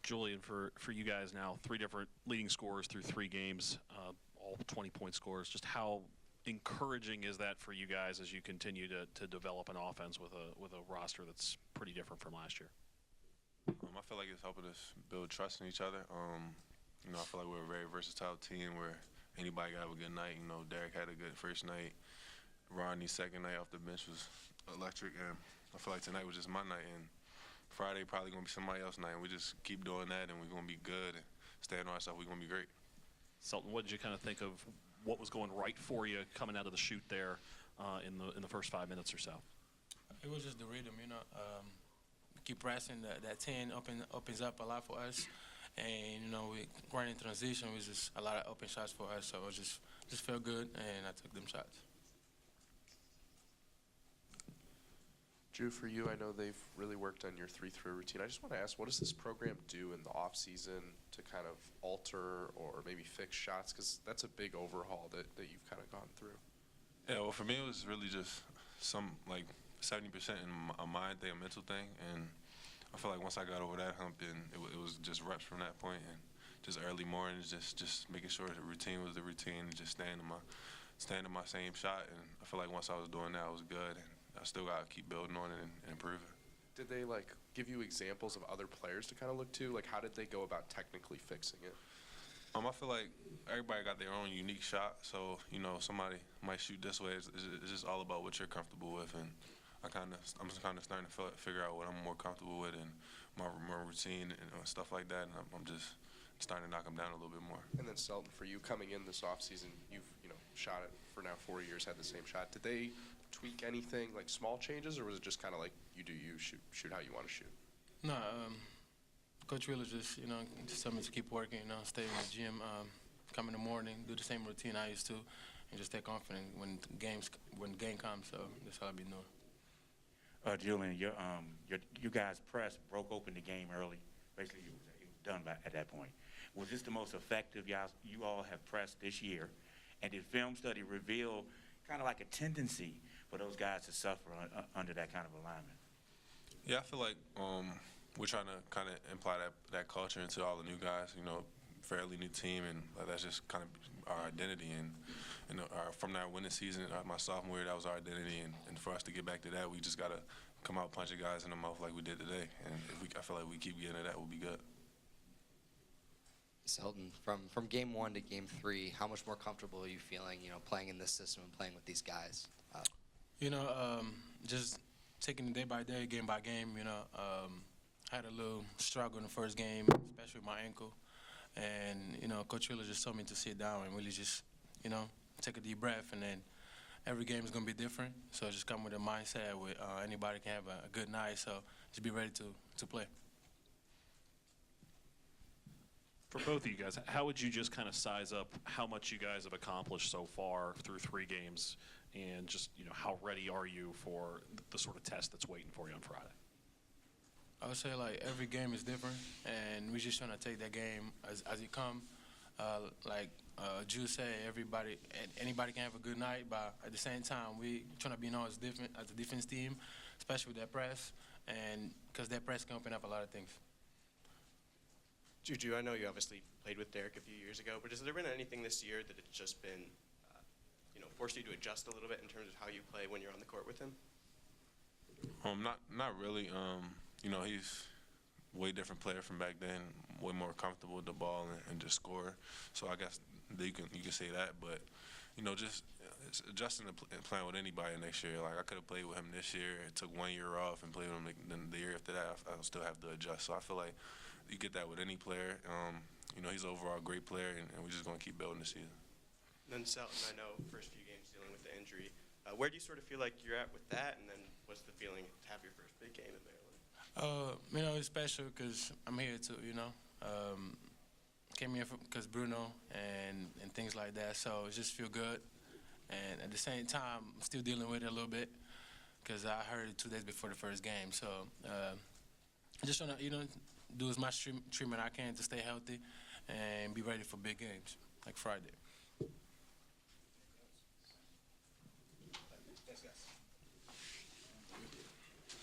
Julian, for you guys now, 3 different leading scorers through 3 games, all 20-point scores. Just how encouraging is that for you guys as you continue to develop an offense with a roster that's pretty different from last year? I feel like it's helping us build trust in each other. I feel like we're a very versatile team where anybody can have a good night. Derek had a good first night. Rodney's second night off the bench was electric, and I feel like tonight was just my night, and Friday probably going to be somebody else's night, and we just keep doing that, and we're going to be good and stand on ourselves. We're going to be great. Selton, what did you kind of think of what was going right for you coming out of the shoot there in the first 5 minutes or so? It was just the rhythm, keep pressing. That 10 opens up a lot for us, and we running transition was just a lot of open shots for us, so it just felt good, and I took them shots. Drew, for you, I know they've really worked on your 3-3 routine. I just want to ask, what does this program do in the off-season to kind of alter or maybe fix shots? Because that's a big overhaul that you've kind of gone through. Yeah, well, for me, it was really just 70% in a mind thing, a mental thing. And I feel like once I got over that hump, and it was just reps from that point, and just early mornings, just making sure the routine was the routine, and just staying in my same shot. And I feel like once I was doing that, it was good. And I still got to keep building on it and improving. Did they, give you examples of other players to kind of look to? How did they go about technically fixing it? I feel like everybody got their own unique shot. So, somebody might shoot this way. It's just all about what you're comfortable with. And I'm just kind of starting to figure out what I'm more comfortable with and my routine and stuff like that. And I'm just starting to knock them down a little bit more. And then, Selton, for you coming in this offseason, you've shot it for now 4 years, had the same shot. Did they tweak anything, small changes, or was it just kind of like you do you, shoot how you want to shoot? No, Coach Wheeler just told me to keep working, stay in the gym, come in the morning, do the same routine I used to, and just stay confident when the game comes. So that's all I've been doing. Julian, you guys' press broke open the game early. Basically, it was done at that point. Was this the most effective you all have pressed this year? And did film study reveal kind of like a tendency for those guys to suffer under that kind of alignment? Yeah, I feel like we're trying to kind of imply that culture into all the new guys, fairly new team, and that's just kind of our identity. And from that winning season, my sophomore year, that was our identity. And for us to get back to that, we just got to come out punching guys in the mouth like we did today. And I feel like we keep getting to that, we'll be good. Selton, from game 1 to game 3, how much more comfortable are you feeling, playing in this system and playing with these guys? Just taking it day by day, game by game. I had a little struggle in the first game, especially with my ankle, and Coach Wheeler just told me to sit down and really just take a deep breath, and then every game is gonna be different. So just come with a mindset where anybody can have a good night. So just be ready to play. For both of you guys, how would you just kind of size up how much you guys have accomplished so far through 3 games, and just how ready are you for the sort of test that's waiting for you on Friday? I would say every game is different, and we're just trying to take that game as it comes. Jules said, anybody can have a good night, but at the same time, we trying to be known as different as a defense team, especially with that press, and because that press can open up a lot of things. Juju, I know you obviously played with Derek a few years ago, but has there been anything this year that it's just been, forced you to adjust a little bit in terms of how you play when you're on the court with him? Not really. He's a way different player from back then, way more comfortable with the ball and just score. So I guess you can say that, but just it's adjusting to playing with anybody next year. I could have played with him this year. It took 1 year off and played with him. Then the year after that, I'll still have to adjust. So I feel like you get that with any player. He's an overall great player, and we're just going to keep building this season. And then Selton, I know first few games dealing with the injury. Where do you sort of feel like you're at with that, and then what's the feeling to have your first big game in Maryland? It's special because I'm here too, Came here because Bruno and things like that, so it just feel good. And at the same time, I'm still dealing with it a little bit because I heard it 2 days before the first game. So I just want to, do as much treatment I can to stay healthy and be ready for big games like Friday.